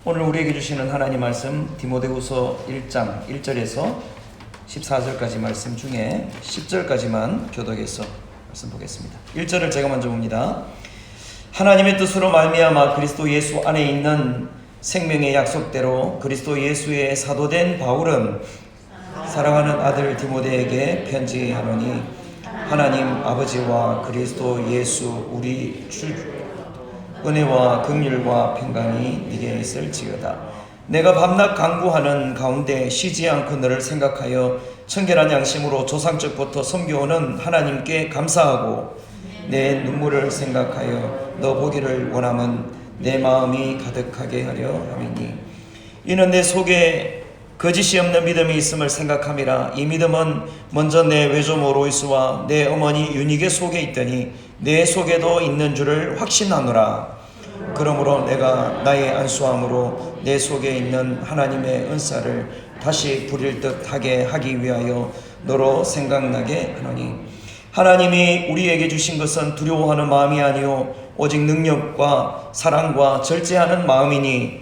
오늘 우리에게 주시는 하나님 말씀 디모데후서 1장 1절에서 14절까지 말씀 중에 10절까지만 교독해서 말씀 보겠습니다. 1절을 제가 먼저 봅니다. 하나님의 뜻으로 말미암아 그리스도 예수 안에 있는 생명의 약속대로 그리스도 예수의 사도된 바울은 사랑하는 아들 디모데에게 편지하노니 하나님 아버지와 그리스도 예수 우리 주 은혜와 긍휼과 평강이 네게 있을지어다. 내가 밤낮 간구하는 가운데 쉬지 않고 너를 생각하여 청결한 양심으로 조상적부터 섬겨오는 하나님께 감사하고 내 눈물을 생각하여 너 보기를 원함은 내 마음이 가득하게 하려 함이니 이는 내 속에 거짓이 없는 믿음이 있음을 생각함이라. 이 믿음은 먼저 내 외조모 로이스와 내 어머니 유니게 속에 있더니 내 속에도 있는 줄을 확신하노라. 그러므로 내가 나의 안수함으로 내 속에 있는 하나님의 은사를 다시 부릴 듯하게 하기 위하여 너로 생각나게 하노니 하나님이 우리에게 주신 것은 두려워하는 마음이 아니요 오직 능력과 사랑과 절제하는 마음이니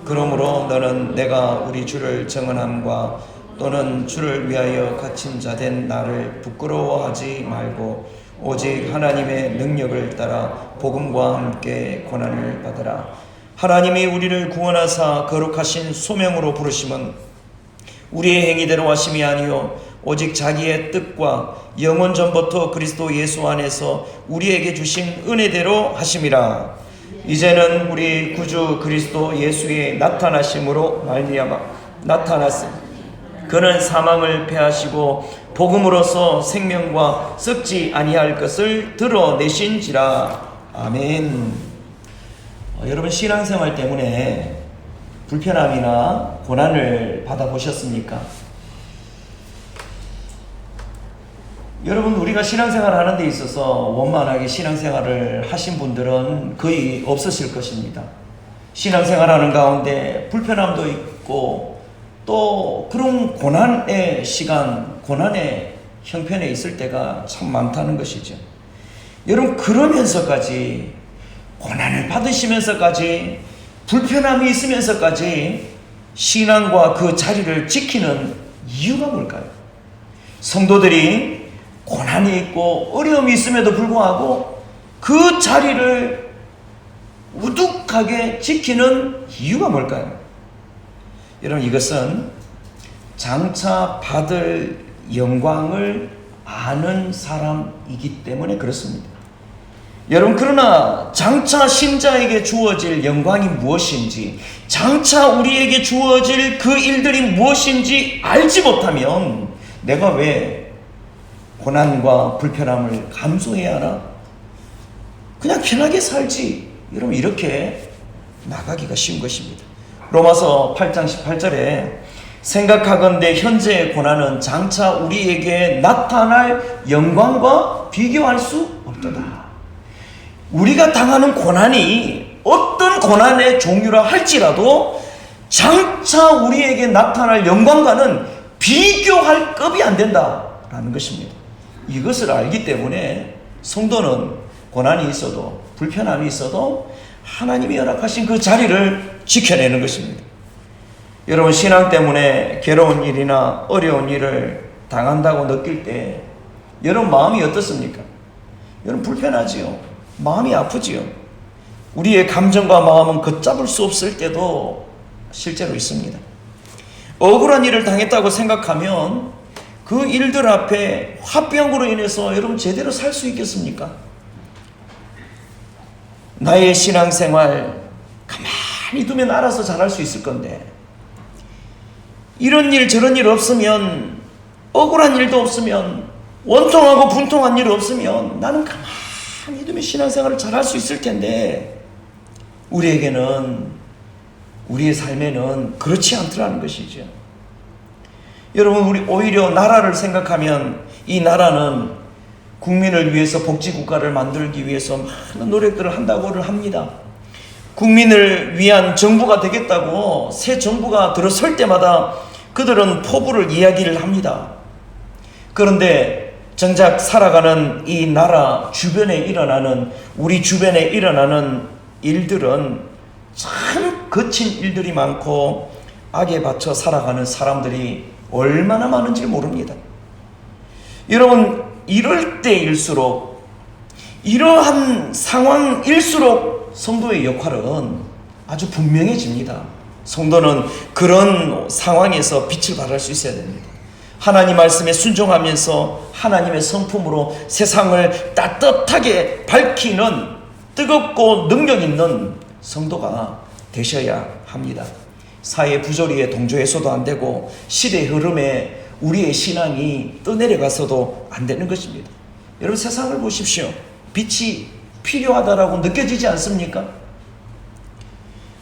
그러므로 너는 내가 우리 주를 정언함과 또는 주를 위하여 갇힌 자 된 나를 부끄러워하지 말고 오직 하나님의 능력을 따라 복음과 함께 고난을 받으라. 하나님이 우리를 구원하사 거룩하신 소명으로 부르심은 우리의 행위대로 하심이 아니요 오직 자기의 뜻과 영원 전부터 그리스도 예수 안에서 우리에게 주신 은혜대로 하심이라. 이제는 우리 구주 그리스도 예수의 나타나심으로 말미암아 나타났으니 그는 사망을 패하시고 복음으로써 생명과 썩지 아니할 것을 드러내신지라. 아멘. 여러분 신앙생활 때문에 불편함이나 고난을 받아보셨습니까? 여러분 우리가 신앙생활을 하는 데 있어서 원만하게 신앙생활을 하신 분들은 거의 없으실 것입니다. 신앙생활하는 가운데 불편함도 있고 또 그런 고난의 시간, 고난의 형편에 있을 때가 참 많다는 것이죠. 여러분 그러면서까지 고난을 받으시면서까지 불편함이 있으면서까지 신앙과 그 자리를 지키는 이유가 뭘까요? 성도들이 고난이 있고 어려움이 있음에도 불구하고 그 자리를 우뚝하게 지키는 이유가 뭘까요? 여러분 이것은 장차 받을 영광을 아는 사람이기 때문에 그렇습니다. 여러분 그러나 장차 신자에게 주어질 영광이 무엇인지 장차 우리에게 주어질 그 일들이 무엇인지 알지 못하면 내가 왜 고난과 불편함을 감수해야 하나? 그냥 편하게 살지. 여러분 이렇게 나가기가 쉬운 것입니다. 로마서 8장 18절에 생각하건대 현재의 고난은 장차 우리에게 나타날 영광과 비교할 수 없도다. 우리가 당하는 고난이 어떤 고난의 종류라 할지라도 장차 우리에게 나타날 영광과는 비교할 급이 안 된다라는 것입니다. 이것을 알기 때문에 성도는 고난이 있어도 불편함이 있어도 하나님이 허락하신 그 자리를 지켜내는 것입니다. 여러분 신앙 때문에 괴로운 일이나 어려운 일을 당한다고 느낄 때 여러분 마음이 어떻습니까? 여러분 불편하지요. 마음이 아프지요. 우리의 감정과 마음은 걷잡을 수 없을 때도 실제로 있습니다. 억울한 일을 당했다고 생각하면 그 일들 앞에 화병으로 인해서 여러분 제대로 살 수 있겠습니까? 나의 신앙생활 가만히 두면 알아서 잘할 수 있을 건데 이런 일 저런 일 없으면 억울한 일도 없으면 원통하고 분통한 일 없으면 나는 가만히 두면 신앙생활을 잘할 수 있을 텐데 우리에게는 우리의 삶에는 그렇지 않더라는 것이죠. 여러분 우리 오히려 나라를 생각하면 이 나라는 국민을 위해서 복지국가를 만들기 위해서 많은 노력들을 한다고를 합니다. 국민을 위한 정부가 되겠다고 새 정부가 들어설 때마다 그들은 포부를 이야기를 합니다. 그런데 정작 살아가는 이 나라 주변에 일어나는 우리 주변에 일어나는 일들은 참 거친 일들이 많고 악에 받쳐 살아가는 사람들이 얼마나 많은지 모릅니다. 여러분, 이럴 때일수록, 이러한 상황일수록 성도의 역할은 아주 분명해집니다. 성도는 그런 상황에서 빛을 발할 수 있어야 됩니다. 하나님 말씀에 순종하면서 하나님의 성품으로 세상을 따뜻하게 밝히는 뜨겁고 능력 있는 성도가 되셔야 합니다. 사회 부조리에 동조해서도 안 되고 시대의 흐름에 우리의 신앙이 떠내려가서도 안 되는 것입니다. 여러분, 세상을 보십시오. 빛이 필요하다라고 느껴지지 않습니까?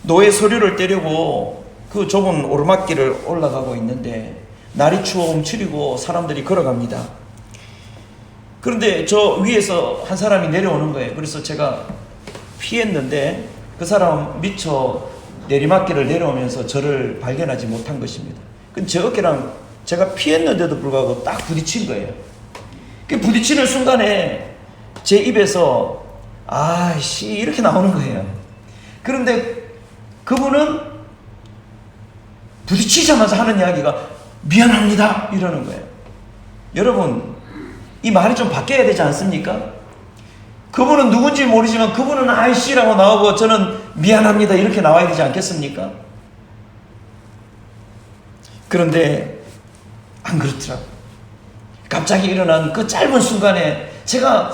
노예 서류를 떼려고 그 좁은 오르막길을 올라가고 있는데 날이 추워 움츠리고 사람들이 걸어갑니다. 그런데 저 위에서 한 사람이 내려오는 거예요. 그래서 제가 피했는데 그 사람 미처 내리막길을 내려오면서 저를 발견하지 못한 것입니다. 제 어깨랑 제가 피했는데도 불구하고 딱 부딪힌 거예요. 그 부딪히는 순간에 제 입에서 아이씨 이렇게 나오는 거예요. 그런데 그분은 부딪히자마자 하는 이야기가 미안합니다 이러는 거예요. 여러분, 이 말이 좀 바뀌어야 되지 않습니까? 그분은 누군지 모르지만 그분은 아이씨라고 나오고 저는 미안합니다 이렇게 나와야 되지 않겠습니까? 그런데 안 그렇더라고요. 갑자기 일어난 그 짧은 순간에 제가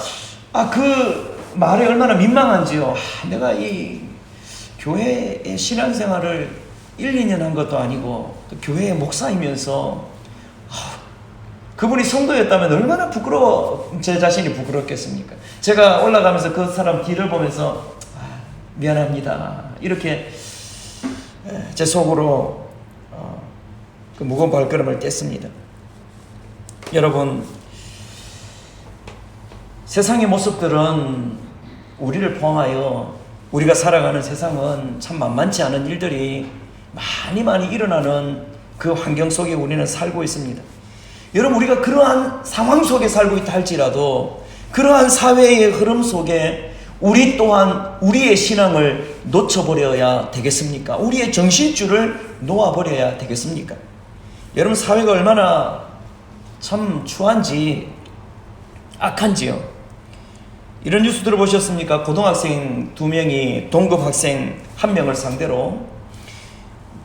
그 말이 얼마나 민망한지요. 내가 이 교회의 신앙생활을 1, 2년 한 것도 아니고 또 교회의 목사이면서 그분이 성도였다면 얼마나 제 자신이 부끄럽겠습니까? 제가 올라가면서 그 사람 뒤를 보면서 미안합니다 이렇게 제 속으로 그 무거운 발걸음을 뗐습니다. 여러분, 세상의 모습들은 우리를 포함하여 우리가 살아가는 세상은 참 만만치 않은 일들이 많이 일어나는 그 환경 속에 우리는 살고 있습니다. 여러분, 우리가 그러한 상황 속에 살고 있다 할지라도 그러한 사회의 흐름 속에 우리 또한 우리의 신앙을 놓쳐버려야 되겠습니까? 우리의 정신줄을 놓아버려야 되겠습니까? 여러분, 사회가 얼마나 참 추한지 악한지요. 이런 뉴스 들어보셨습니까? 고등학생 2명이 동급 학생 1명을 상대로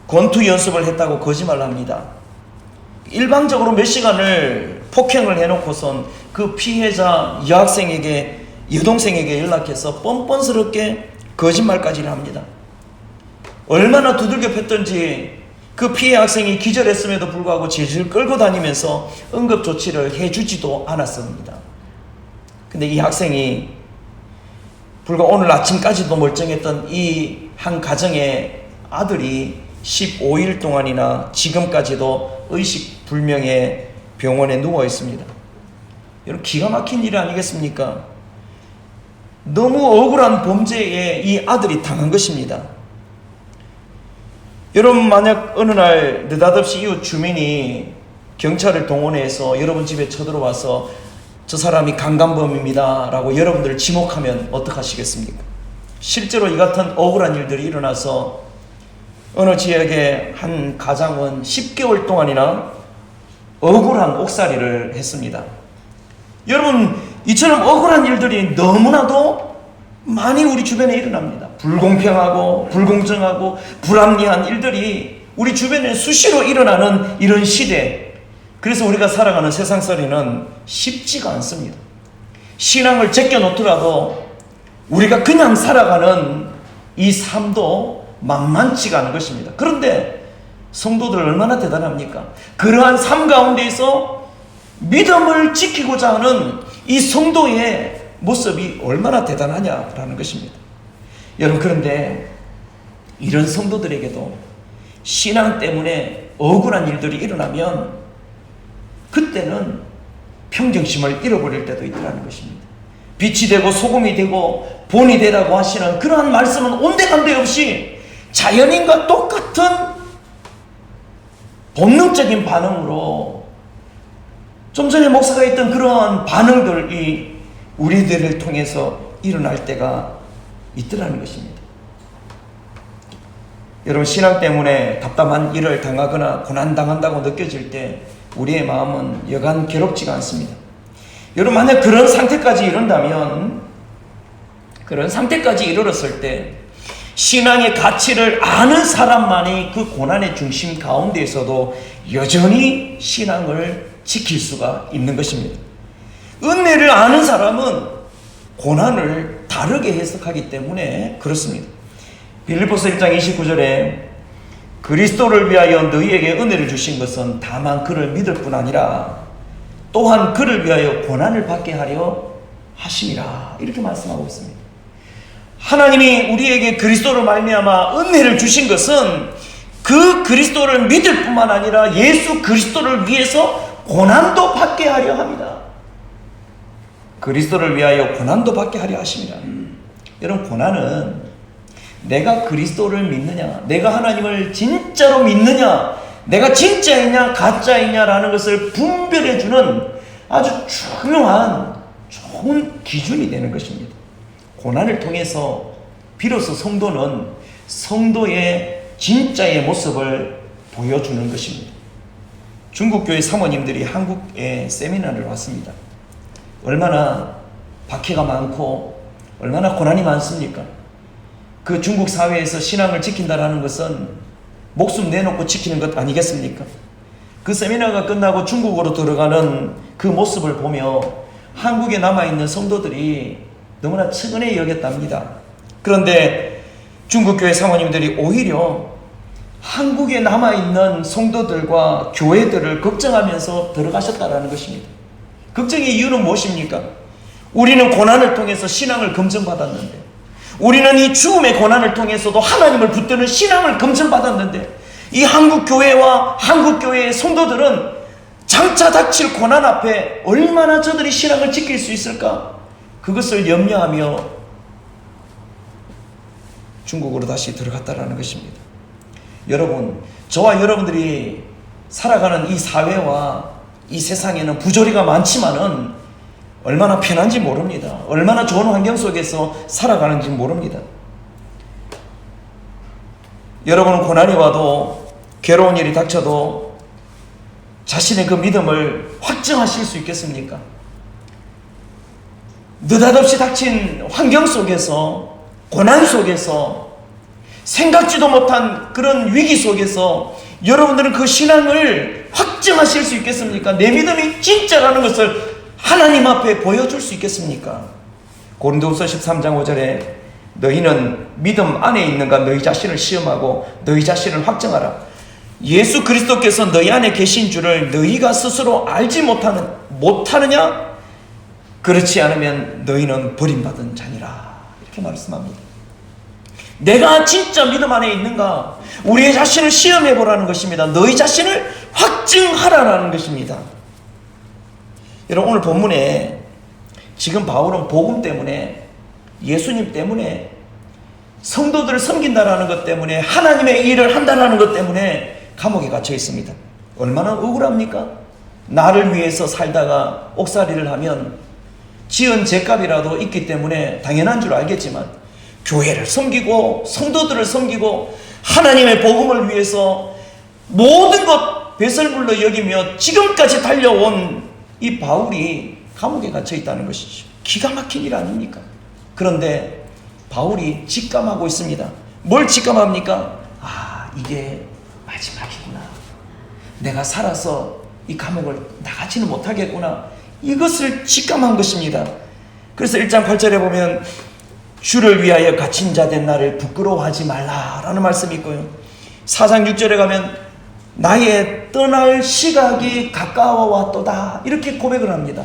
권투 연습을 했다고 거짓말을 합니다. 일방적으로 몇 시간을 폭행을 해놓고선 그 피해자 여동생에게 연락해서 뻔뻔스럽게 거짓말까지 합니다. 얼마나 두들겨 팼던지 그 피해 학생이 기절했음에도 불구하고 질질 끌고 다니면서 응급조치를 해주지도 않았습니다. 근데 이 학생이 불과 오늘 아침까지도 멀쩡했던 이 한 가정의 아들이 15일 동안이나 지금까지도 의식불명의 병원에 누워 있습니다. 여러분, 기가 막힌 일 아니겠습니까? 너무 억울한 범죄에 이 아들이 당한 것입니다. 여러분, 만약 어느 날 느닷없이 이웃 주민이 경찰을 동원해서 여러분 집에 쳐들어와서 저 사람이 강간범입니다 라고 여러분들을 지목하면 어떡하시겠습니까? 실제로 이 같은 억울한 일들이 일어나서 어느 지역의 한 가장은 10개월 동안이나 억울한 옥살이를 했습니다. 여러분, 이처럼 억울한 일들이 너무나도 많이 우리 주변에 일어납니다. 불공평하고 불공정하고 불합리한 일들이 우리 주변에 수시로 일어나는 이런 시대, 그래서 우리가 살아가는 세상살이는 쉽지가 않습니다. 신앙을 제껴놓더라도 우리가 그냥 살아가는 이 삶도 만만치가 않은 것입니다. 그런데 성도들 얼마나 대단합니까? 그러한 삶 가운데에서 믿음을 지키고자 하는 이 성도의 모습이 얼마나 대단하냐라는 것입니다. 여러분, 그런데 이런 성도들에게도 신앙 때문에 억울한 일들이 일어나면 그때는 평정심을 잃어버릴 때도 있다는 것입니다. 빛이 되고 소금이 되고 본이 되라고 하시는 그러한 말씀은 온데간데 없이 자연인과 똑같은 본능적인 반응으로 좀 전에 목사가 했던 그러한 반응들이 우리들을 통해서 일어날 때가 있더라는 것입니다. 여러분, 신앙 때문에 답답한 일을 당하거나 고난당한다고 느껴질 때 우리의 마음은 여간 괴롭지가 않습니다. 여러분, 만약 그런 상태까지 이르렀을 때 신앙의 가치를 아는 사람만이 그 고난의 중심 가운데에서도 여전히 신앙을 지킬 수가 있는 것입니다. 은혜를 아는 사람은 고난을 다르게 해석하기 때문에 그렇습니다. 빌립보서 1장 29절에 그리스도를 위하여 너희에게 은혜를 주신 것은 다만 그를 믿을 뿐 아니라 또한 그를 위하여 고난을 받게 하려 하심이라, 이렇게 말씀하고 있습니다. 하나님이 우리에게 그리스도를 말미암아 은혜를 주신 것은 그 그리스도를 믿을 뿐만 아니라 예수 그리스도를 위해서 고난도 받게 하려 합니다. 그리스도를 위하여 고난도 받게 하려 하십니다. 여러분, 고난은 내가 그리스도를 믿느냐, 내가 하나님을 진짜로 믿느냐, 내가 진짜이냐 가짜이냐라는 것을 분별해주는 아주 중요한 좋은 기준이 되는 것입니다. 고난을 통해서 비로소 성도는 성도의 진짜의 모습을 보여주는 것입니다. 중국교회 사모님들이 한국에 세미나를 왔습니다. 얼마나 박해가 많고 얼마나 고난이 많습니까? 그 중국 사회에서 신앙을 지킨다는 것은 목숨 내놓고 지키는 것 아니겠습니까? 그 세미나가 끝나고 중국으로 들어가는 그 모습을 보며 한국에 남아있는 성도들이 너무나 측은히 여겼답니다. 그런데 중국교회 사모님들이 오히려 한국에 남아있는 성도들과 교회들을 걱정하면서 들어가셨다는 것입니다. 걱정의 이유는 무엇입니까? 우리는 고난을 통해서 신앙을 검증받았는데, 우리는 이 죽음의 고난을 통해서도 하나님을 붙드는 신앙을 검증받았는데, 이 한국교회와 한국교회의 성도들은 장차 닥칠 고난 앞에 얼마나 저들이 신앙을 지킬 수 있을까? 그것을 염려하며 중국으로 다시 들어갔다라는 것입니다. 여러분, 저와 여러분들이 살아가는 이 사회와 이 세상에는 부조리가 많지만은 얼마나 편한지 모릅니다. 얼마나 좋은 환경 속에서 살아가는지 모릅니다. 여러분은 고난이 와도, 괴로운 일이 닥쳐도 자신의 그 믿음을 확증하실 수 있겠습니까? 느닷없이 닥친 환경 속에서, 고난 속에서, 생각지도 못한 그런 위기 속에서 여러분들은 그 신앙을 확증하실 수 있겠습니까? 내 믿음이 진짜라는 것을 하나님 앞에 보여줄 수 있겠습니까? 고린도후서 13장 5절에 너희는 믿음 안에 있는가 너희 자신을 시험하고 너희 자신을 확증하라. 예수 그리스도께서 너희 안에 계신 줄을 너희가 스스로 알지 못하느냐? 그렇지 않으면 너희는 버림받은 자니라, 이렇게 말씀합니다. 내가 진짜 믿음 안에 있는가? 우리의 자신을 시험해 보라는 것입니다. 너희 자신을 확증하라는 것입니다. 여러분, 오늘 본문에 지금 바울은 복음 때문에, 예수님 때문에, 성도들을 섬긴다라는 것 때문에, 하나님의 일을 한다라는 것 때문에 감옥에 갇혀 있습니다. 얼마나 억울합니까? 나를 위해서 살다가 옥살이를 하면 지은 죄값이라도 있기 때문에 당연한 줄 알겠지만, 교회를 섬기고 성도들을 섬기고 하나님의 복음을 위해서 모든 것 배설물로 여기며 지금까지 달려온 이 바울이 감옥에 갇혀 있다는 것이죠. 기가 막힌 일 아닙니까? 그런데 바울이 직감하고 있습니다. 뭘 직감합니까? 아, 이게 마지막이구나. 내가 살아서 이 감옥을 나가지는 못하겠구나. 이것을 직감한 것입니다. 그래서 1장 8절에 보면 주를 위하여 갇힌 자 된 나를 부끄러워하지 말라라는 말씀이 있고요. 4장 6절에 가면 나의 떠날 시각이 가까워 왔도다, 이렇게 고백을 합니다.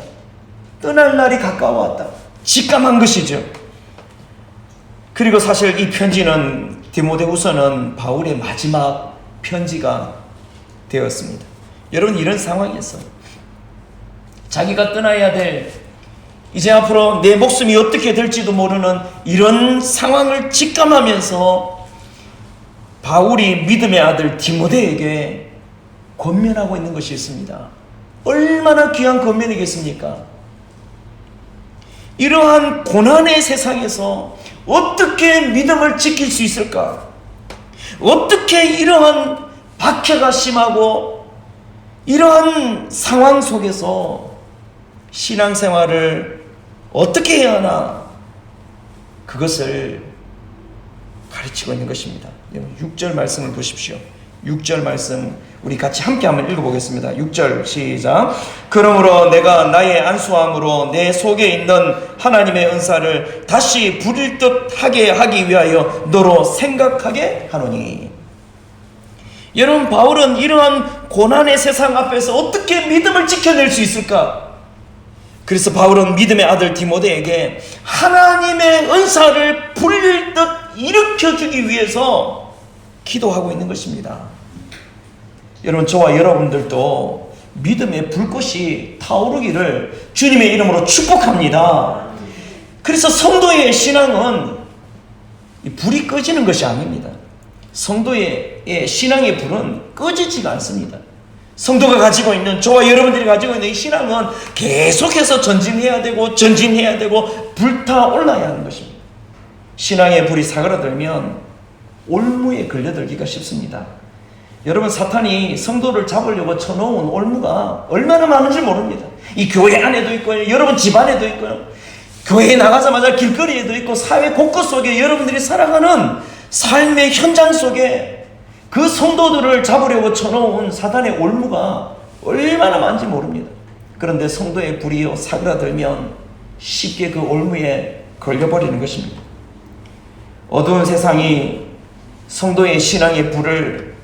떠날 날이 가까워 왔다. 직감한 것이죠. 그리고 사실 이 편지는, 디모데후서는 바울의 마지막 편지가 되었습니다. 여러분, 이런 상황에서 자기가 떠나야 될, 이제 앞으로 내 목숨이 어떻게 될지도 모르는 이런 상황을 직감하면서 바울이 믿음의 아들 디모데에게 권면하고 있는 것이 있습니다. 얼마나 귀한 권면이겠습니까? 이러한 고난의 세상에서 어떻게 믿음을 지킬 수 있을까? 어떻게 이러한 박해가 심하고 이러한 상황 속에서 신앙생활을 어떻게 해야 하나, 그것을 가르치고 있는 것입니다. 6절 말씀을 보십시오. 6절 말씀 우리 같이 함께 한번 읽어보겠습니다. 6절 시작. 그러므로 내가 나의 안수함으로 내 속에 있는 하나님의 은사를 다시 부릴 듯 하게 하기 위하여 너로 생각하게 하노니. 여러분, 바울은 이러한 고난의 세상 앞에서 어떻게 믿음을 지켜낼 수 있을까? 그래서 바울은 믿음의 아들 디모데에게 하나님의 은사를 부릴 듯 일으켜주기 위해서 기도하고 있는 것입니다. 여러분, 저와 여러분들도 믿음의 불꽃이 타오르기를 주님의 이름으로 축복합니다. 그래서 성도의 신앙은 불이 꺼지는 것이 아닙니다. 성도의 신앙의 불은 꺼지지가 않습니다. 성도가 가지고 있는, 저와 여러분들이 가지고 있는 이 신앙은 계속해서 전진해야 되고 불타올라야 하는 것입니다. 신앙의 불이 사그라들면 올무에 걸려들기가 쉽습니다. 여러분, 사탄이 성도를 잡으려고 쳐놓은 올무가 얼마나 많은지 모릅니다. 이 교회 안에도 있고요, 여러분 집 안에도 있고요, 교회에 나가자마자 길거리에도 있고, 사회 곳곳 속에 여러분들이 살아가는 삶의 현장 속에 그 성도들을 잡으려고 쳐놓은 사탄의 올무가 얼마나 많은지 모릅니다. 그런데 성도의 불이 사그라들면 쉽게 그 올무에 걸려버리는 것입니다. 어두운 세상이 성도의 신앙의 불을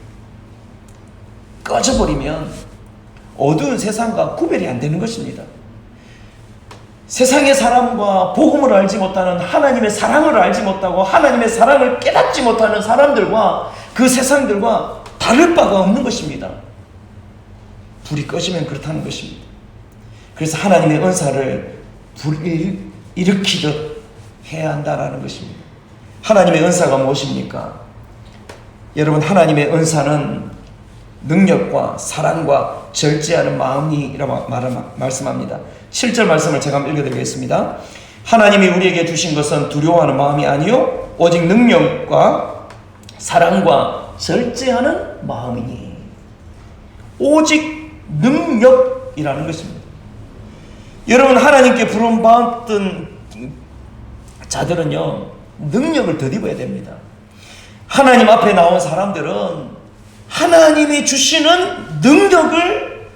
꺼져버리면 어두운 세상과 구별이 안 되는 것입니다. 세상의 사람과 복음을 알지 못하는, 하나님의 사랑을 알지 못하고 하나님의 사랑을 깨닫지 못하는 사람들과 그 세상들과 다를 바가 없는 것입니다. 불이 꺼지면 그렇다는 것입니다. 그래서 하나님의 은사를 불을 일으키듯 해야 한다는 것입니다. 하나님의 은사가 무엇입니까? 여러분, 하나님의 은사는 능력과 사랑과 절제하는 마음이라고 말씀합니다. 7절 말씀을 제가 한번 읽어드리겠습니다. 하나님이 우리에게 주신 것은 두려워하는 마음이 아니요 오직 능력과 사랑과 절제하는 마음이니. 오직 능력이라는 것입니다. 여러분, 하나님께 부름받은 자들은요, 능력을 덧입어야 됩니다. 하나님 앞에 나온 사람들은 하나님이 주시는 능력을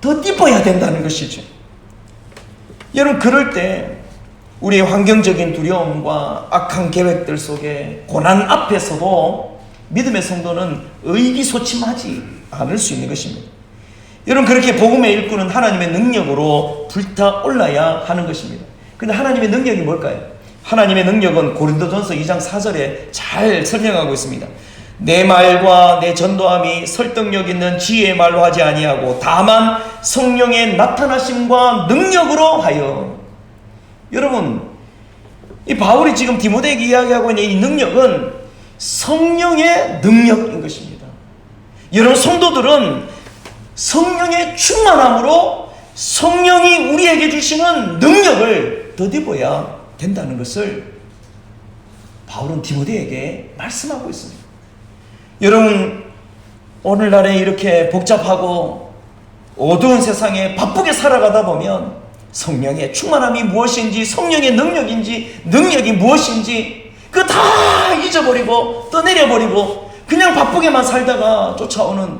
덧입어야 된다는 것이죠. 여러분, 그럴 때 우리의 환경적인 두려움과 악한 계획들 속에, 고난 앞에서도 믿음의 성도는 의기소침하지 않을 수 있는 것입니다. 여러분, 그렇게 복음의 일꾼은 하나님의 능력으로 불타올라야 하는 것입니다. 그런데 하나님의 능력이 뭘까요? 하나님의 능력은 고린도전서 2장 4절에 잘 설명하고 있습니다. 내 말과 내 전도함이 설득력 있는 지혜의 말로 하지 아니하고 다만 성령의 나타나심과 능력으로 하여. 여러분, 이 바울이 지금 디모데에게 이야기하고 있는 이 능력은 성령의 능력인 것입니다. 여러분, 성도들은 성령의 충만함으로 성령이 우리에게 주시는 능력을 덧입어야 된다는 것을 바울은 디모데에게 말씀하고 있습니다. 여러분, 오늘날에 이렇게 복잡하고 어두운 세상에 바쁘게 살아가다 보면 성령의 충만함이 무엇인지, 성령의 능력이 무엇인지 그거 다 잊어버리고 떠내려버리고 그냥 바쁘게만 살다가 쫓아오는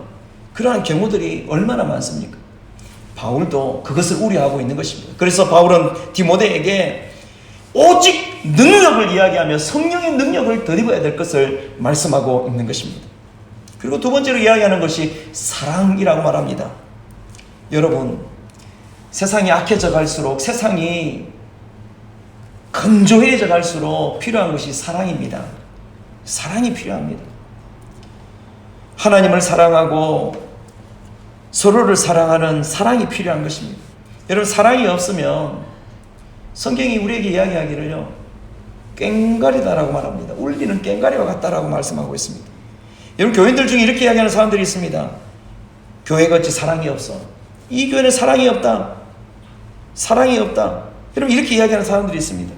그러한 경우들이 얼마나 많습니까? 바울도 그것을 우려하고 있는 것입니다. 그래서 바울은 디모데에게 오직 능력을 이야기하며 성령의 능력을 덧입어야 될 것을 말씀하고 있는 것입니다. 그리고 두 번째로 이야기하는 것이 사랑이라고 말합니다. 여러분, 세상이 악해져 갈수록, 세상이 건조해져 갈수록 필요한 것이 사랑입니다. 사랑이 필요합니다. 하나님을 사랑하고 서로를 사랑하는 사랑이 필요한 것입니다. 여러분, 사랑이 없으면 성경이 우리에게 이야기하기를요, 꽹과리다라고 말합니다. 울리는 꽹과리와 같다라고 말씀하고 있습니다. 여러분, 교인들 중에 이렇게 이야기하는 사람들이 있습니다. 교회가 어찌 사랑이 없어? 이 교회는 사랑이 없다. 사랑이 없다. 여러분, 이렇게 이야기하는 사람들이 있습니다.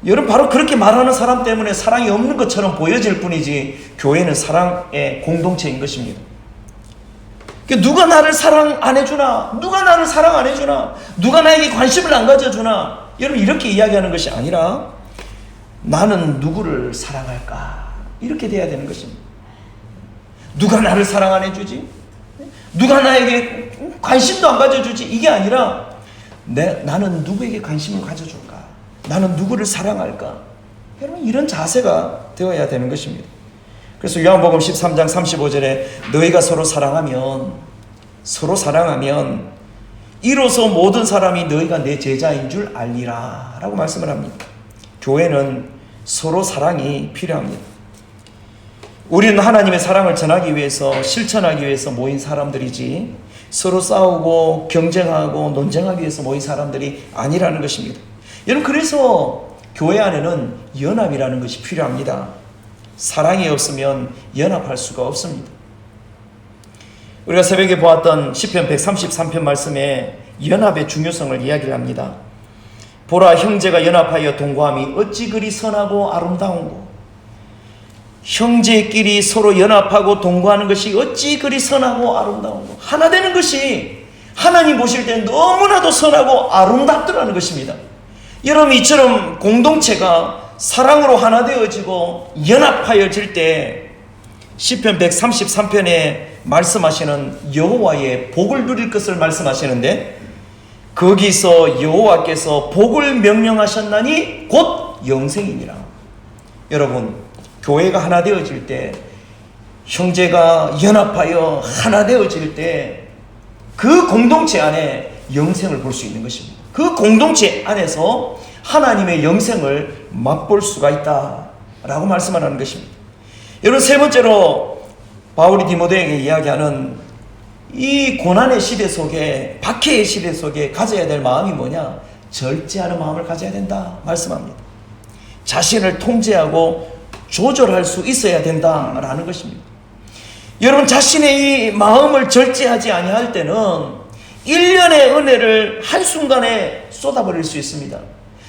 여러분, 바로 그렇게 말하는 사람 때문에 사랑이 없는 것처럼 보여질 뿐이지 교회는 사랑의 공동체인 것입니다. 누가 나를 사랑 안 해주나? 누가 나를 사랑 안 해주나? 누가 나에게 관심을 안 가져주나? 여러분, 이렇게 이야기하는 것이 아니라 나는 누구를 사랑할까? 이렇게 돼야 되는 것입니다. 누가 나를 사랑 안 해주지? 누가 나에게 관심도 안 가져주지? 이게 아니라 나는 누구에게 관심을 가져줄까? 나는 누구를 사랑할까? 여러분, 이런 자세가 되어야 되는 것입니다. 그래서 요한복음 13장 35절에 너희가 서로 사랑하면 이로써 모든 사람이 너희가 내 제자인 줄 알리라 라고 말씀을 합니다. 교회는 서로 사랑이 필요합니다. 우리는 하나님의 사랑을 전하기 위해서, 실천하기 위해서 모인 사람들이지 서로 싸우고 경쟁하고 논쟁하기 위해서 모인 사람들이 아니라는 것입니다. 여러분, 그래서 교회 안에는 연합이라는 것이 필요합니다. 사랑이 없으면 연합할 수가 없습니다. 우리가 새벽에 보았던 시편 133편 말씀에 연합의 중요성을 이야기를 합니다. 보라, 형제가 연합하여 동거함이 어찌 그리 선하고 아름다운고. 형제끼리 서로 연합하고 동거하는 것이 어찌 그리 선하고 아름다운고. 하나 되는 것이 하나님 보실 때 너무나도 선하고 아름답더라는 것입니다. 여러분, 이처럼 공동체가 사랑으로 하나 되어지고 연합하여질 때 시편 133편에 말씀하시는 여호와의 복을 누릴 것을 말씀하시는데, 거기서 여호와께서 복을 명령하셨나니 곧 영생이니라. 여러분, 교회가 하나 되어질 때, 형제가 연합하여 하나 되어질 때 그 공동체 안에 영생을 볼 수 있는 것입니다. 그 공동체 안에서 하나님의 영생을 맛볼 수가 있다라고 말씀을 하는 것입니다. 여러분, 세 번째로 바울이 디모데에게 이야기하는 이 고난의 시대 속에, 박해의 시대 속에 가져야 될 마음이 뭐냐? 절제하는 마음을 가져야 된다 말씀합니다. 자신을 통제하고 조절할 수 있어야 된다라는 것입니다. 여러분, 자신의 이 마음을 절제하지 아니할 때는 1년의 은혜를 한순간에 쏟아버릴 수 있습니다.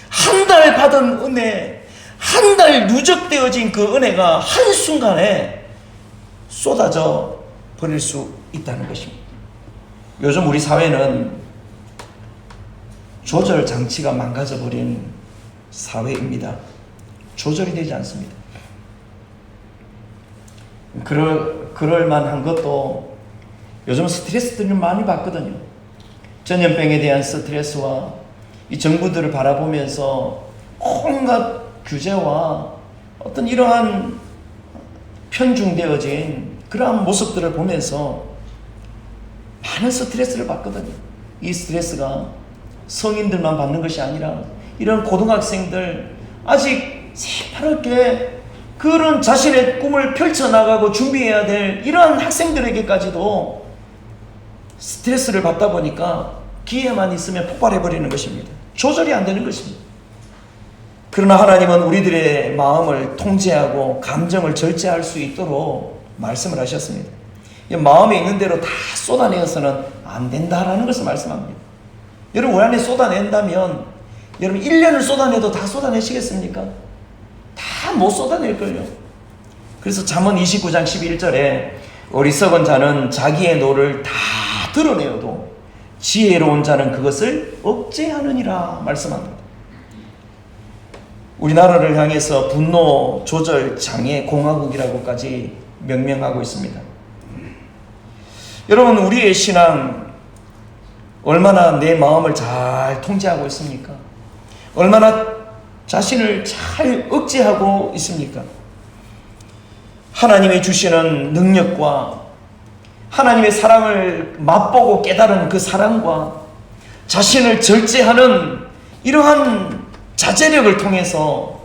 한 달 받은 은혜, 한 달 누적되어진 그 은혜가 한순간에 쏟아져 버릴 수 있다는 것입니다. 요즘 우리 사회는 조절 장치가 망가져버린 사회입니다. 조절이 되지 않습니다. 그럴 만한 것도 요즘 스트레스들을 많이 받거든요. 전염병에 대한 스트레스와 이 정부들을 바라보면서 온갖 규제와 어떤 이러한 편중되어진 그러한 모습들을 보면서 많은 스트레스를 받거든요. 이 스트레스가 성인들만 받는 것이 아니라 이런 고등학생들, 아직 새파랗게 그런 자신의 꿈을 펼쳐나가고 준비해야 될 이러한 학생들에게까지도 스트레스를 받다 보니까 기회만 있으면 폭발해버리는 것입니다. 조절이 안 되는 것입니다. 그러나 하나님은 우리들의 마음을 통제하고 감정을 절제할 수 있도록 말씀을 하셨습니다. 마음에 있는 대로 다 쏟아내어서는 안 된다라는 것을 말씀합니다. 여러분, 우리 안에 쏟아낸다면 여러분 1년을 쏟아내도 다 쏟아내시겠습니까? 다 못 쏟아낼걸요. 그래서 잠언 29장 11절에 어리석은 자는 자기의 노를 다 드러내어도 지혜로운 자는 그것을 억제하느니라 말씀합니다. 우리나라를 향해서 분노 조절 장애 공화국이라고까지 명명하고 있습니다. 여러분, 우리의 신앙 얼마나 내 마음을 잘 통제하고 있습니까? 얼마나 자신을 잘 억제하고 있습니까? 하나님이 주시는 능력과 하나님의 사랑을 맛보고 깨달은 그 사랑과 자신을 절제하는 이러한 자제력을 통해서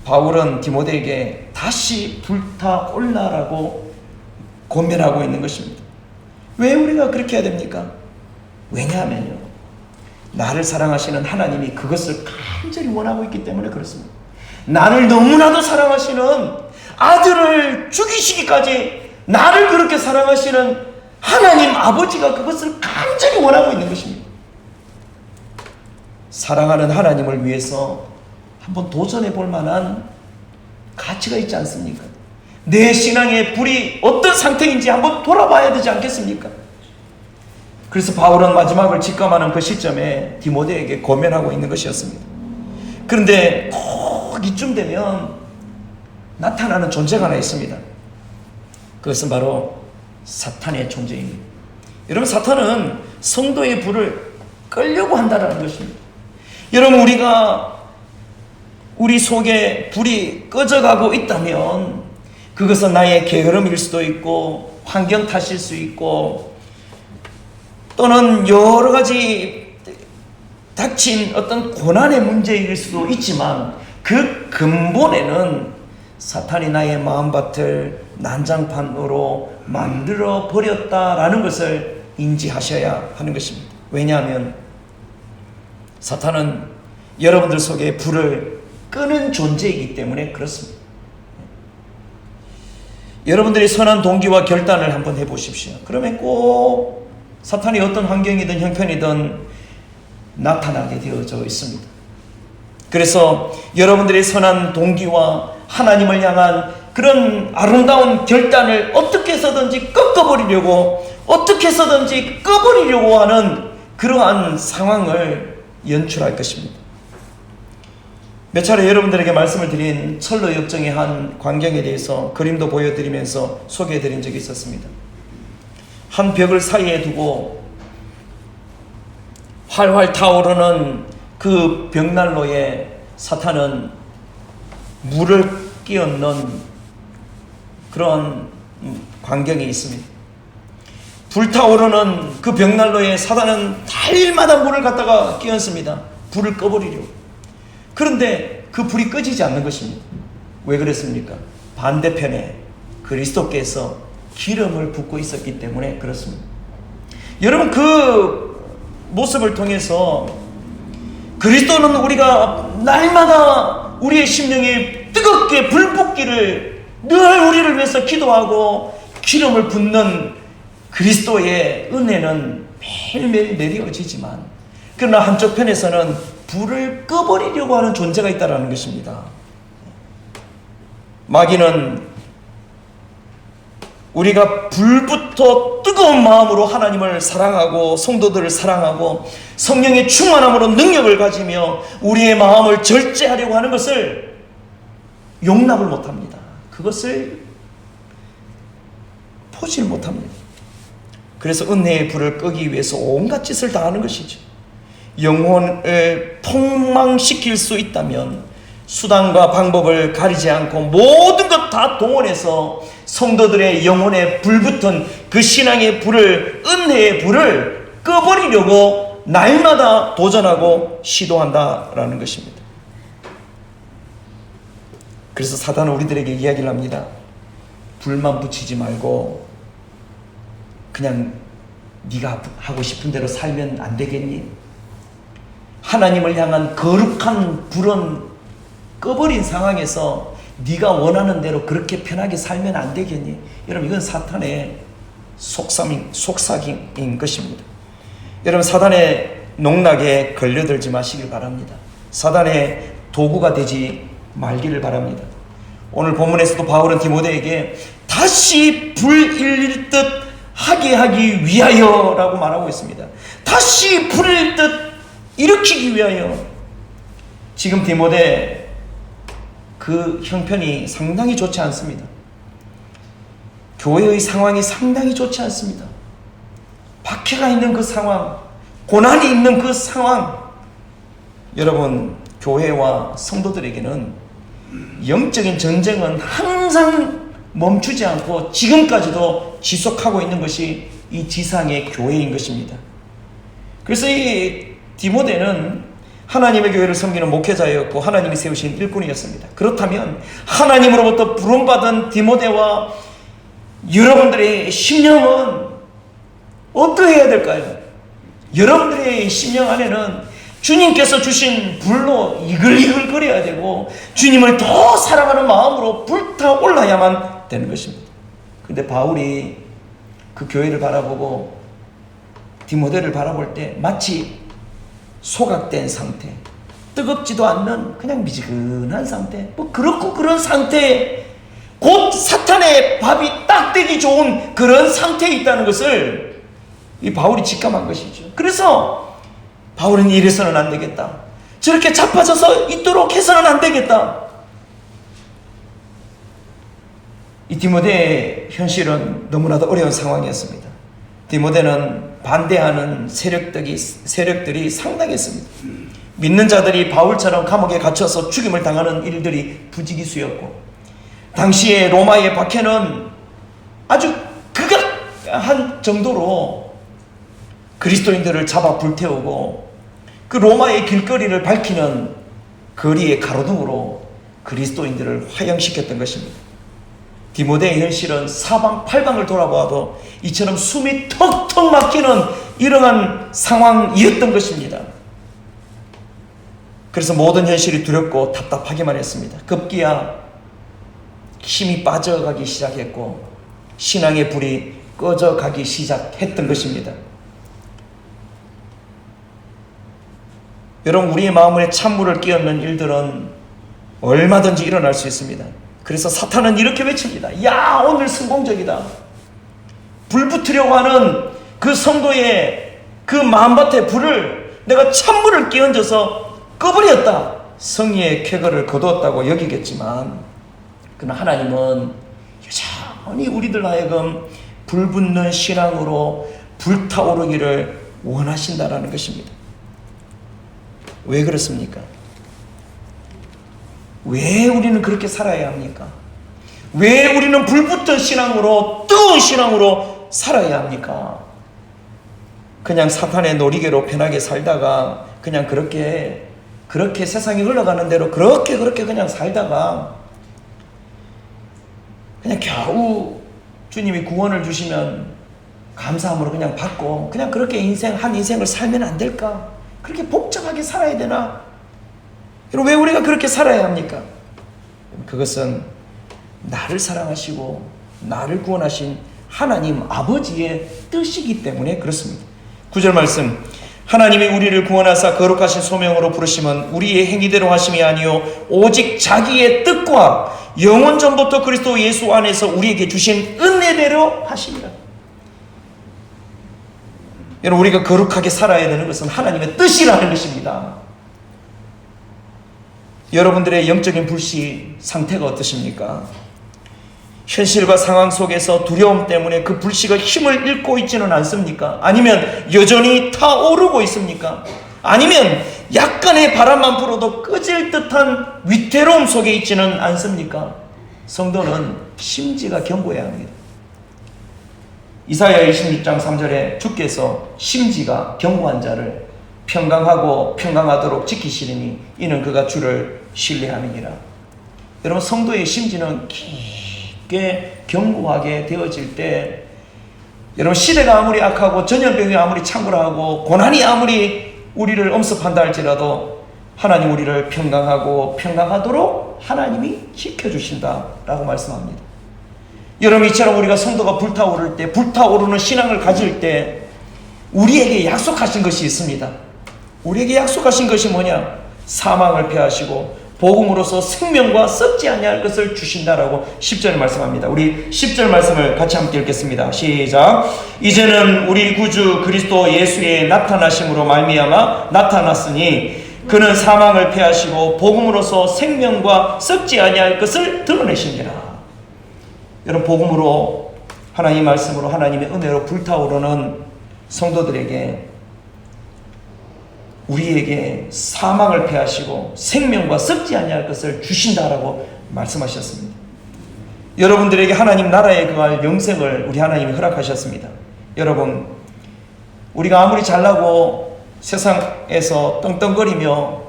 바울은 디모데에게 다시 불타올라라고 권면하고 있는 것입니다. 왜 우리가 그렇게 해야 됩니까? 왜냐하면요, 나를 사랑하시는 하나님이 그것을 간절히 원하고 있기 때문에 그렇습니다. 나를 너무나도 사랑하시는, 아들을 죽이시기까지 나를 그렇게 사랑하시는 하나님 아버지가 그것을 간절히 원하고 있는 것입니다. 사랑하는 하나님을 위해서 한번 도전해 볼 만한 가치가 있지 않습니까? 내 신앙의 불이 어떤 상태인지 한번 돌아봐야 되지 않겠습니까? 그래서 바울은 마지막을 직감하는 그 시점에 디모데에게 고면하고 있는 것이었습니다. 그런데 꼭 이쯤 되면 나타나는 존재가 하나 있습니다. 그것은 바로 사탄의 존재입니다. 여러분, 사탄은 성도의 불을 끌려고 한다는 것입니다. 여러분, 우리 속에 불이 꺼져가고 있다면 그것은 나의 게으름일 수도 있고 환경 탓일 수 있고 또는 여러 가지 닥친 어떤 고난의 문제일 수도 있지만 그 근본에는 사탄이 나의 마음밭을 난장판으로 만들어 버렸다라는 것을 인지하셔야 하는 것입니다. 왜냐하면 사탄은 여러분들 속에 불을 끄는 존재이기 때문에 그렇습니다. 여러분들이 선한 동기와 결단을 한번 해보십시오. 그러면 꼭 사탄이 어떤 환경이든 형편이든 나타나게 되어져 있습니다. 그래서 여러분들의 선한 동기와 하나님을 향한 그런 아름다운 결단을 어떻게 해서든지 꺾어버리려고, 어떻게 해서든지 꺼버리려고 하는 그러한 상황을 연출할 것입니다. 몇 차례 여러분들에게 말씀을 드린 철로 역정의 한 광경에 대해서 그림도 보여드리면서 소개해드린 적이 있었습니다. 한 벽을 사이에 두고 활활 타오르는 그 벽난로에 사탄은 물을 끼얹는 그런 광경이 있습니다. 불타오르는 그 벽난로에 사탄은 달마다 물을 갖다가 끼얹습니다. 불을 꺼버리려고. 그런데 그 불이 꺼지지 않는 것입니다. 왜 그랬습니까? 반대편에 그리스도께서 기름을 붓고 있었기 때문에 그렇습니다. 여러분, 그 모습을 통해서 그리스도는 우리가 날마다 우리의 심령이 뜨겁게 불붙기를 늘 우리를 위해서 기도하고 기름을 붓는 그리스도의 은혜는 매일매일 내려지지만 그러나 한쪽 편에서는 불을 꺼버리려고 하는 존재가 있다는 것입니다. 마귀는 우리가 불부터 뜨거운 마음으로 하나님을 사랑하고 성도들을 사랑하고 성령의 충만함으로 능력을 가지며 우리의 마음을 절제하려고 하는 것을 용납을 못합니다. 그것을 보질 못합니다. 그래서 은혜의 불을 끄기 위해서 온갖 짓을 다 하는 것이죠. 영혼을 폭망시킬 수 있다면 수단과 방법을 가리지 않고 모든 것 다 동원해서 성도들의 영혼에 불붙은 그 신앙의 불을, 은혜의 불을 꺼버리려고 날마다 도전하고 시도한다라는 것입니다. 그래서 사단은 우리들에게 이야기를 합니다. 불만 붙이지 말고 그냥 네가 하고 싶은 대로 살면 안 되겠니? 하나님을 향한 거룩한 불은 꺼버린 상황에서 네가 원하는 대로 그렇게 편하게 살면 안 되겠니? 여러분, 이건 사탄의 속삭임인 것입니다. 여러분, 사단의 농락에 걸려들지 마시길 바랍니다. 사단의 도구가 되지 말기를 바랍니다. 오늘 본문에서도 바울은 디모데에게 다시 불일 듯 하게 하기 위하여 라고 말하고 있습니다. 다시 불일 듯 일으키기 위하여. 지금 디모데 그 형편이 상당히 좋지 않습니다. 교회의 상황이 상당히 좋지 않습니다. 박해가 있는 그 상황, 고난이 있는 그 상황. 여러분, 교회와 성도들에게는 영적인 전쟁은 항상 멈추지 않고 지금까지도 지속하고 있는 것이 이 지상의 교회인 것입니다. 그래서 이 디모데는 하나님의 교회를 섬기는 목회자였고 하나님이 세우신 일꾼이었습니다. 그렇다면 하나님으로부터 부름받은 디모데와 여러분들의 심령은 어떻게 해야 될까요? 여러분들의 심령 안에는 주님께서 주신 불로 이글이글 거려야 되고 주님을 더 사랑하는 마음으로 불타올라야만 되는 것입니다. 그런데 바울이 그 교회를 바라보고 디모데를 바라볼 때 마치 소각된 상태, 뜨겁지도 않는 그냥 미지근한 상태, 뭐 그렇고 그런 상태에 곧 사탄의 밥이 딱 되기 좋은 그런 상태에 있다는 것을 이 바울이 직감한 것이죠. 그래서 바울은 이래서는 안 되겠다, 저렇게 자빠져서 있도록 해서는 안 되겠다. 이 디모데의 현실은 너무나도 어려운 상황이었습니다. 디모데는 반대하는 세력들이 상당했습니다. 믿는 자들이 바울처럼 감옥에 갇혀서 죽임을 당하는 일들이 부지기수였고, 당시에 로마의 박해는 아주 극악한 정도로 그리스도인들을 잡아 불태우고 그 로마의 길거리를 밝히는 거리의 가로등으로 그리스도인들을 화형시켰던 것입니다. 디모데의 현실은 사방팔방을 돌아봐도 이처럼 숨이 턱턱 막히는 이러한 상황이었던 것입니다. 그래서 모든 현실이 두렵고 답답하기만 했습니다. 급기야 힘이 빠져가기 시작했고 신앙의 불이 꺼져가기 시작했던 것입니다. 여러분, 우리의 마음에 찬물을 끼얹는 일들은 얼마든지 일어날 수 있습니다. 그래서 사탄은 이렇게 외칩니다. 야, 오늘 성공적이다. 불 붙으려고 하는 그 성도의 그 마음밭에 불을 내가 찬물을 끼얹어서 꺼버렸다. 성리의 쾌거를 거두었다고 여기겠지만, 그러나 하나님은 여전히 우리들 하여금 불붙는 신앙으로 불타오르기를 원하신다라는 것입니다. 왜 그렇습니까? 왜 우리는 그렇게 살아야 합니까? 왜 우리는 불붙은 신앙으로, 뜨거운 신앙으로 살아야 합니까? 그냥 사탄의 놀이개로 편하게 살다가 그냥 그렇게 세상이 흘러가는 대로 그렇게 그냥 살다가 그냥 겨우 주님이 구원을 주시면 감사함으로 그냥 받고 그냥 그렇게 한 인생을 살면 안 될까? 그렇게 복잡하게 살아야 되나? 여러분, 왜 우리가 그렇게 살아야 합니까? 그것은 나를 사랑하시고 나를 구원하신 하나님 아버지의 뜻이기 때문에 그렇습니다. 9절 말씀, 하나님이 우리를 구원하사 거룩하신 소명으로 부르심은 우리의 행위대로 하심이 아니요 오직 자기의 뜻과 영원 전부터 그리스도 예수 안에서 우리에게 주신 은혜대로 하심이라. 여러분, 우리가 거룩하게 살아야 되는 것은 하나님의 뜻이라는 것입니다. 여러분들의 영적인 불씨 상태가 어떠십니까? 현실과 상황 속에서 두려움 때문에 그 불씨가 힘을 잃고 있지는 않습니까? 아니면 여전히 타오르고 있습니까? 아니면 약간의 바람만 불어도 꺼질 듯한 위태로움 속에 있지는 않습니까? 성도는 심지가 견고해야 합니다. 이사야 26장 3절에 주께서 심지가 견고한 자를 평강하고 평강하도록 지키시리니 이는 그가 주를 신뢰함이니라. 여러분, 성도의 심지는 깊게 견고하게 되어질 때, 여러분, 시대가 아무리 악하고 전염병이 아무리 창궐하고 고난이 아무리 우리를 엄습한다 할지라도 하나님 우리를 평강하고 평강하도록 하나님이 지켜주신다라고 말씀합니다. 여러분, 이처럼 우리가 성도가 불타오를 때, 불타오르는 신앙을 가질 때 우리에게 약속하신 것이 있습니다. 우리에게 약속하신 것이 뭐냐? 사망을 패하시고 복음으로서 생명과 썩지 아니할 것을 주신다라고 10절에 말씀합니다. 우리 10절 말씀을 같이 함께 읽겠습니다. 시작. 이제는 우리 구주 그리스도 예수의 나타나심으로 말미암아 나타났으니 그는 사망을 패하시고 복음으로서 생명과 썩지 아니할 것을 드러내시니라. 여러분, 복음으로, 하나님의 말씀으로, 하나님의 은혜로 불타오르는 성도들에게, 우리에게 사망을 패하시고 생명과 썩지 아니할 것을 주신다라고 말씀하셨습니다. 여러분들에게 하나님 나라에 거할 영생을 우리 하나님이 허락하셨습니다. 여러분, 우리가 아무리 잘나고 세상에서 떵떵거리며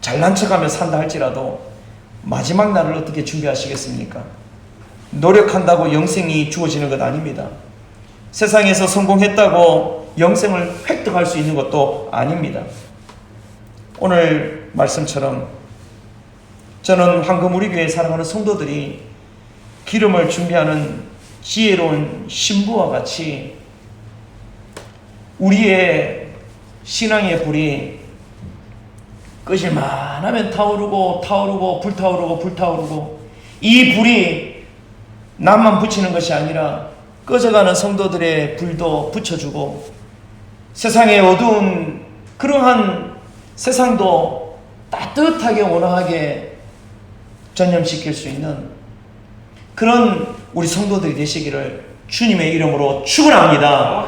잘난 척하며 산다 할지라도 마지막 날을 어떻게 준비하시겠습니까? 노력한다고 영생이 주어지는 것 아닙니다. 세상에서 성공했다고 영생을 획득할 수 있는 것도 아닙니다. 오늘 말씀처럼 저는 황금 우리 교회에 사랑하는 성도들이 기름을 준비하는 지혜로운 신부와 같이 우리의 신앙의 불이 끄질만 하면 타오르고 타오르고 불타오르고 불타오르고, 이 불이 남만 붙이는 것이 아니라 꺼져가는 성도들의 불도 붙여주고, 세상의 어두운 그러한 세상도 따뜻하게 온화하게 전염시킬 수 있는 그런 우리 성도들이 되시기를 주님의 이름으로 축원합니다.